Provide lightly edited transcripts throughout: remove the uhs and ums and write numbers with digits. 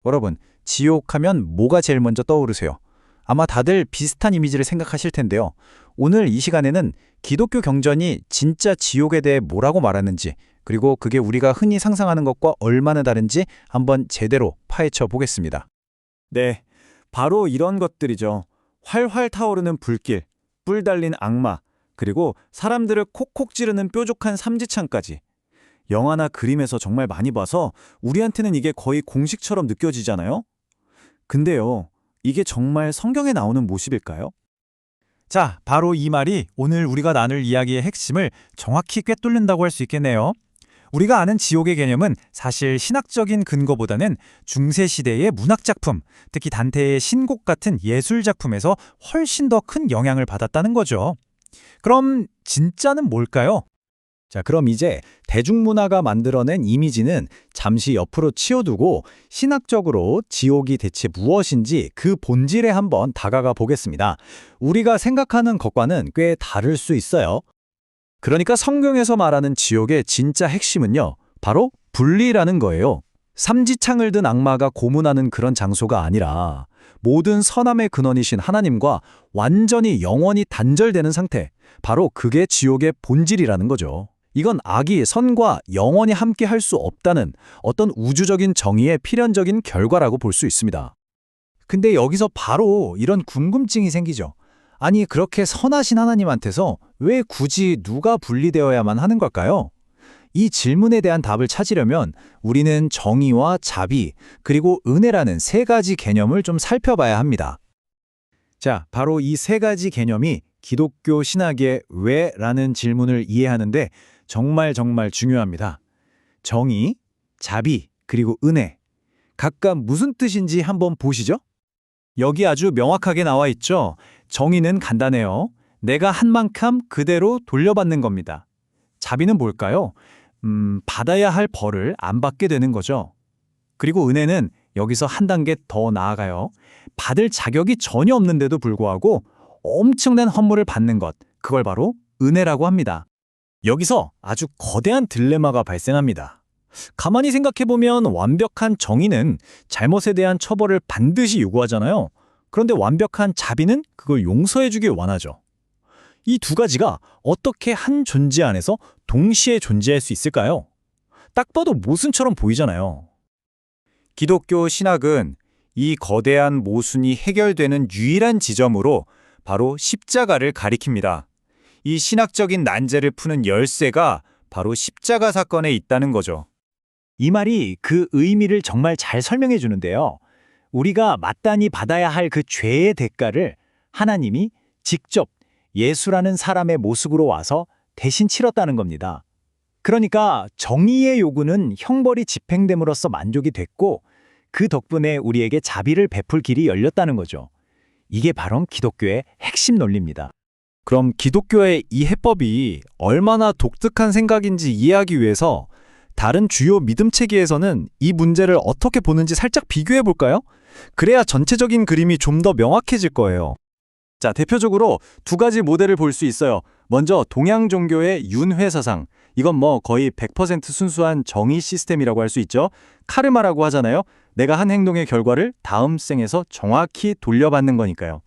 여러분, 지옥하면 뭐가 제일 먼저 떠오르세요? 아마 다들 비슷한 이미지를 생각하실 텐데요. 오늘 이 시간에는 기독교 경전이 진짜 지옥에 대해 뭐라고 말하는지, 그리고 그게 우리가 흔히 상상하는 것과 얼마나 다른지 한번 제대로 파헤쳐 보겠습니다. 네, 바로 이런 것들이죠. 활활 타오르는 불길, 뿔 달린 악마, 그리고 사람들을 콕콕 찌르는 뾰족한 삼지창까지. 영화나 그림에서 정말 많이 봐서 우리한테는 이게 거의 공식처럼 느껴지잖아요? 근데요, 이게 정말 성경에 나오는 모습일까요? 자, 바로 이 말이 오늘 우리가 나눌 이야기의 핵심을 정확히 꿰뚫는다고 할 수 있겠네요. 우리가 아는 지옥의 개념은 사실 신학적인 근거보다는 중세시대의 문학작품, 특히 단테의 신곡 같은 예술작품에서 훨씬 더 큰 영향을 받았다는 거죠. 그럼 진짜는 뭘까요? 자, 그럼 이제 대중문화가 만들어낸 이미지는 잠시 옆으로 치워두고 신학적으로 지옥이 대체 무엇인지 그 본질에 한번 다가가 보겠습니다. 우리가 생각하는 것과는 꽤 다를 수 있어요. 그러니까 성경에서 말하는 지옥의 진짜 핵심은요, 바로 분리라는 거예요. 삼지창을 든 악마가 고문하는 그런 장소가 아니라 모든 선함의 근원이신 하나님과 완전히 영원히 단절되는 상태, 바로 그게 지옥의 본질이라는 거죠. 이건 악이 선과 영원히 함께 할 수 없다는 어떤 우주적인 정의의 필연적인 결과라고 볼 수 있습니다. 근데 여기서 바로 이런 궁금증이 생기죠. 아니, 그렇게 선하신 하나님한테서 왜 굳이 누가 분리되어야만 하는 걸까요? 이 질문에 대한 답을 찾으려면 우리는 정의와 자비, 그리고 은혜라는 세 가지 개념을 좀 살펴봐야 합니다. 자, 바로 이 세 가지 개념이 기독교 신학의 왜라는 질문을 이해하는데 정말 중요합니다. 정의, 자비, 그리고 은혜. 각각 무슨 뜻인지 한번 보시죠. 여기 아주 명확하게 나와 있죠. 정의는 간단해요. 내가 한 만큼 그대로 돌려받는 겁니다. 자비는 뭘까요? 받아야 할 벌을 안 받게 되는 거죠. 그리고 은혜는 여기서 한 단계 더 나아가요. 받을 자격이 전혀 없는데도 불구하고 엄청난 헌물을 받는 것, 그걸 바로 은혜라고 합니다. 여기서 아주 거대한 딜레마가 발생합니다. 가만히 생각해보면 완벽한 정의는 잘못에 대한 처벌을 반드시 요구하잖아요. 그런데 완벽한 자비는 그걸 용서해주길 원하죠. 이 두 가지가 어떻게 한 존재 안에서 동시에 존재할 수 있을까요? 딱 봐도 모순처럼 보이잖아요. 기독교 신학은 이 거대한 모순이 해결되는 유일한 지점으로 바로 십자가를 가리킵니다. 이 신학적인 난제를 푸는 열쇠가 바로 십자가 사건에 있다는 거죠. 이 말이 그 의미를 정말 잘 설명해 주는데요. 우리가 마땅히 받아야 할 그 죄의 대가를 하나님이 직접 예수라는 사람의 모습으로 와서 대신 치렀다는 겁니다. 그러니까 정의의 요구는 형벌이 집행됨으로써 만족이 됐고 그 덕분에 우리에게 자비를 베풀 길이 열렸다는 거죠. 이게 바로 기독교의 핵심 논리입니다. 그럼 기독교의 이 해법이 얼마나 독특한 생각인지 이해하기 위해서 다른 주요 믿음 체계에서는 이 문제를 어떻게 보는지 살짝 비교해 볼까요? 그래야 전체적인 그림이 좀 더 명확해질 거예요. 자, 대표적으로 두 가지 모델을 볼 수 있어요. 먼저 동양 종교의 윤회 사상. 이건 뭐 거의 100% 순수한 정의 시스템이라고 할 수 있죠. 카르마라고 하잖아요. 내가 한 행동의 결과를 다음 생에서 정확히 돌려받는 거니까요.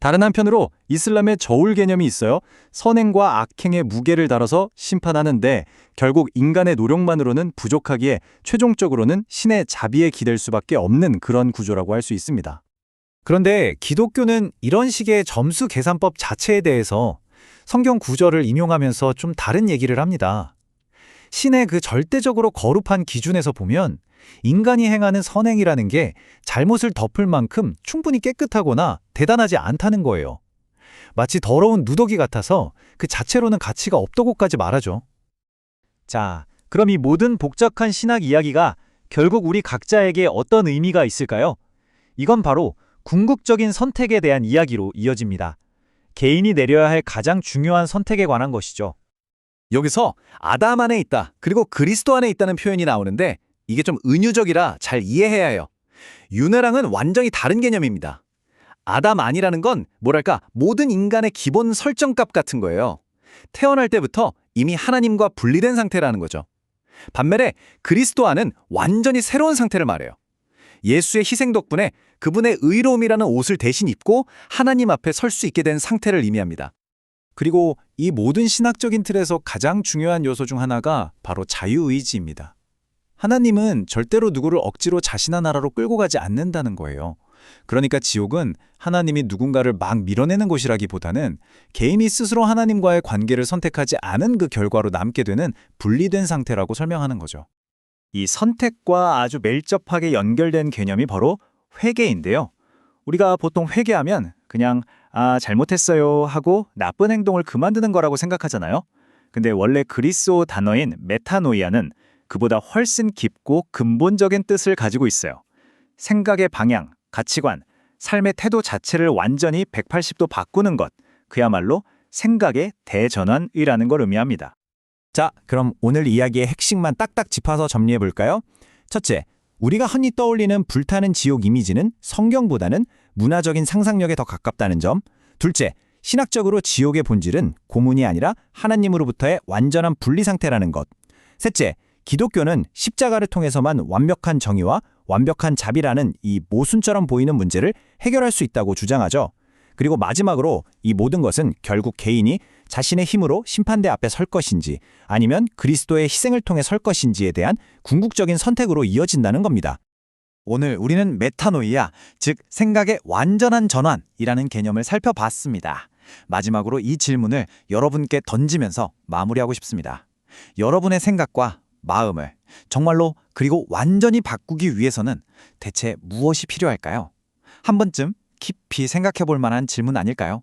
다른 한편으로 이슬람의 저울 개념이 있어요. 선행과 악행의 무게를 다뤄서 심판하는데 결국 인간의 노력만으로는 부족하기에 최종적으로는 신의 자비에 기댈 수밖에 없는 그런 구조라고 할 수 있습니다. 그런데 기독교는 이런 식의 점수 계산법 자체에 대해서 성경 구절을 인용하면서 좀 다른 얘기를 합니다. 신의 그 절대적으로 거룩한 기준에서 보면 인간이 행하는 선행이라는 게 잘못을 덮을 만큼 충분히 깨끗하거나 대단하지 않다는 거예요. 마치 더러운 누더기 같아서 그 자체로는 가치가 없다고까지 말하죠. 자, 그럼 이 모든 복잡한 신학 이야기가 결국 우리 각자에게 어떤 의미가 있을까요? 이건 바로 궁극적인 선택에 대한 이야기로 이어집니다. 개인이 내려야 할 가장 중요한 선택에 관한 것이죠. 여기서 아담 안에 있다, 그리고 그리스도 안에 있다는 표현이 나오는데 이게 좀 은유적이라 잘 이해해야 해요. 윤회랑은 완전히 다른 개념입니다. 아담 안이라는 건 뭐랄까 모든 인간의 기본 설정값 같은 거예요. 태어날 때부터 이미 하나님과 분리된 상태라는 거죠. 반면에 그리스도 안은 완전히 새로운 상태를 말해요. 예수의 희생 덕분에 그분의 의로움이라는 옷을 대신 입고 하나님 앞에 설 수 있게 된 상태를 의미합니다. 그리고 이 모든 신학적인 틀에서 가장 중요한 요소 중 하나가 바로 자유의지입니다. 하나님은 절대로 누구를 억지로 자신의 나라로 끌고 가지 않는다는 거예요. 그러니까 지옥은 하나님이 누군가를 막 밀어내는 곳이라기보다는 개인이 스스로 하나님과의 관계를 선택하지 않은 그 결과로 남게 되는 분리된 상태라고 설명하는 거죠. 이 선택과 아주 밀접하게 연결된 개념이 바로 회개인데요. 우리가 보통 회개하면 그냥 잘못했어요 하고 나쁜 행동을 그만두는 거라고 생각하잖아요. 근데 원래 그리스어 단어인 메타노이아는 그보다 훨씬 깊고 근본적인 뜻을 가지고 있어요. 생각의 방향, 가치관, 삶의 태도 자체를 완전히 180도 바꾸는 것, 그야말로 생각의 대전환이라는 걸 의미합니다. 자, 그럼 오늘 이야기의 핵심만 딱딱 짚어서 정리해 볼까요? 첫째, 우리가 흔히 떠올리는 불타는 지옥 이미지는 성경보다는 문화적인 상상력에 더 가깝다는 점. 둘째, 신학적으로 지옥의 본질은 고문이 아니라 하나님으로부터의 완전한 분리 상태라는 것. 셋째, 기독교는 십자가를 통해서만 완벽한 정의와 완벽한 자비라는 이 모순처럼 보이는 문제를 해결할 수 있다고 주장하죠. 그리고 마지막으로 이 모든 것은 결국 개인이 자신의 힘으로 심판대 앞에 설 것인지 아니면 그리스도의 희생을 통해 설 것인지에 대한 궁극적인 선택으로 이어진다는 겁니다. 오늘 우리는 메타노이아, 즉 생각의 완전한 전환이라는 개념을 살펴봤습니다. 마지막으로 이 질문을 여러분께 던지면서 마무리하고 싶습니다. 여러분의 생각과 마음을 정말로 그리고 완전히 바꾸기 위해서는 대체 무엇이 필요할까요? 한 번쯤 깊이 생각해 볼 만한 질문 아닐까요?